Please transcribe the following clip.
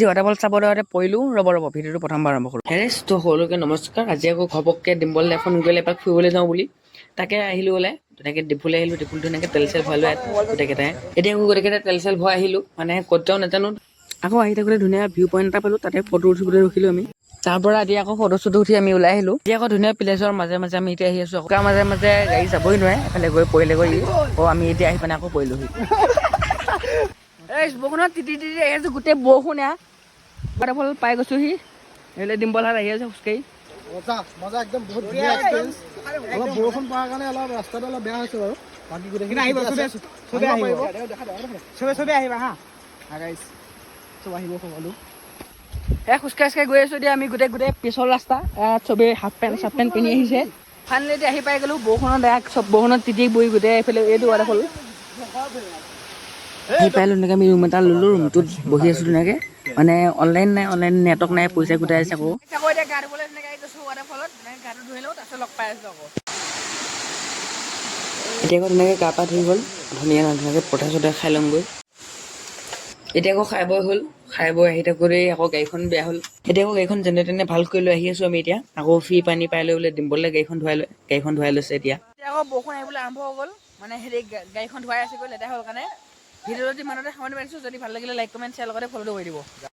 Waterfall চাব যাওঁতে পৰিলোঁ ৰ'ব ভিডিঅ'টো প্ৰথমবাৰ আৰম্ভ কৰোঁ। তো সকলোকে নমস্কাৰ। আজি আকৌ ঘপককৈ ডিম্বলে ফোন কৰিলে এপাক ফুৰিবলৈ যাওঁ বুলি তাকে আহিলোঁ ওলাই ধুনীয়াকৈ ডিফুলে আহিলোঁ। ডিফুল ধুনীয়াকৈ তেল চেল ভৰাই লৈ গোটেইকেইটাই এতিয়া আকৌ গোটেইকেইটাই তেল চেল ভৰাই আহিলোঁ মানে ক'ত যাওঁ নাজানো। আকৌ আহি থাকোঁতে ধুনীয়া ভিউ পইণ্ট এটা পালোঁ, তাতে ফটো উঠিবলৈ ৰখিলোঁ আমি। তাৰ পৰা এতিয়া আকৌ ফটো চটো উঠি আমি ওলাই আহিলোঁ। এতিয়া আকৌ ধুনীয়া প্লেছৰ মাজে মাজে আমি এতিয়া আহি আছোঁ। তাৰ মাজে মাজে গাড়ী যাবই নোৱাৰে, এফালে গৈ পৰিলেগৈ আমি এতিয়া আহি পিনে আকৌ পৰিলোহি। এই বৰষুণত তিতি তিতি আহি আছোঁ, গোটেই বৰষুণ এয়া ৱাটাৰফল পাই গৈছোঁহি। এইফালে ডিম্বলহাত আহি আছে খোজকাঢ়ি। মজা একদম বহুত ধুনীয়া এক্সপেৰিয়েঞ্চ। অলপ বৰষুণ পৰাৰ কাৰণে অলপ ৰাস্তাটো অলপ বেয়া হৈছে বাৰু। বাকী গোটেইখিনি আহিব, চবে আহিবা হা গাইছ, চব আহিব সকলো। খোজকাঢ়ি গৈ আছোঁ এতিয়া আমি গোটেই পিছল ৰাস্তা। চবেই হাফ পেণ্ট চাফ পেণ্ট পিন্ধি আহিছে। ফাইনেলি এতিয়া আহি পাই গ'লোঁ। বৰষুণত তিতি বৈ গোটেই এইফালে এইটো ৱাটাৰফল আহি পাইলোঁ। এনেকৈ আমি ৰুম এটা ল'লোঁ, ৰুমটোত বহি আছোঁ ধুনীয়াকৈ। মানে অনলাইন নেটৱৰ্ক নাই, পইচা গোটাই আছে আকৌ। এতিয়া গা ধুবলৈ ধুনীয়াকৈ আহি গৈছোঁ ৱাটাৰফলত। গাটো ধুই লওঁ, তাৰপিছত লগ পাই আছোঁ আকৌ। এতিয়া আকৌ ধুনীয়াকৈ গা পা ধুই গ'ল, ধুনীয়াকৈ পঠাই চঠাই খাই ল'মগৈ। এতিয়া আকৌ খাই বৈ হ'ল, খাই বৈ আহি থাকোঁতেই আকৌ গাড়ীখন বেয়া হ'ল। এতিয়া আকৌ গাড়ীখন যেনে তেনে ভাল কৰি লৈ আহি আছোঁ আমি। এতিয়া আকৌ ফ্ৰী পানী পাই লৈ বোলে ডিম্বলে গাড়ীখন ধুৱাই লৈছে। এতিয়া আকৌ বৰষুণ আহিবলৈ আৰম্ভ হৈ গ'ল, মানে হেৰি গাড়ীখন ধুৱাই আছে গৈ লেতেৰা হ'ল কাৰণে। ভিডিঅ'টো ইমানতে সামৰণি মাৰিছোঁ। যদি ভাল লাগিলে লাইক কমেণ্ট শ্বেয়াৰ লগতে ফ'ল'টো কৰি দিব।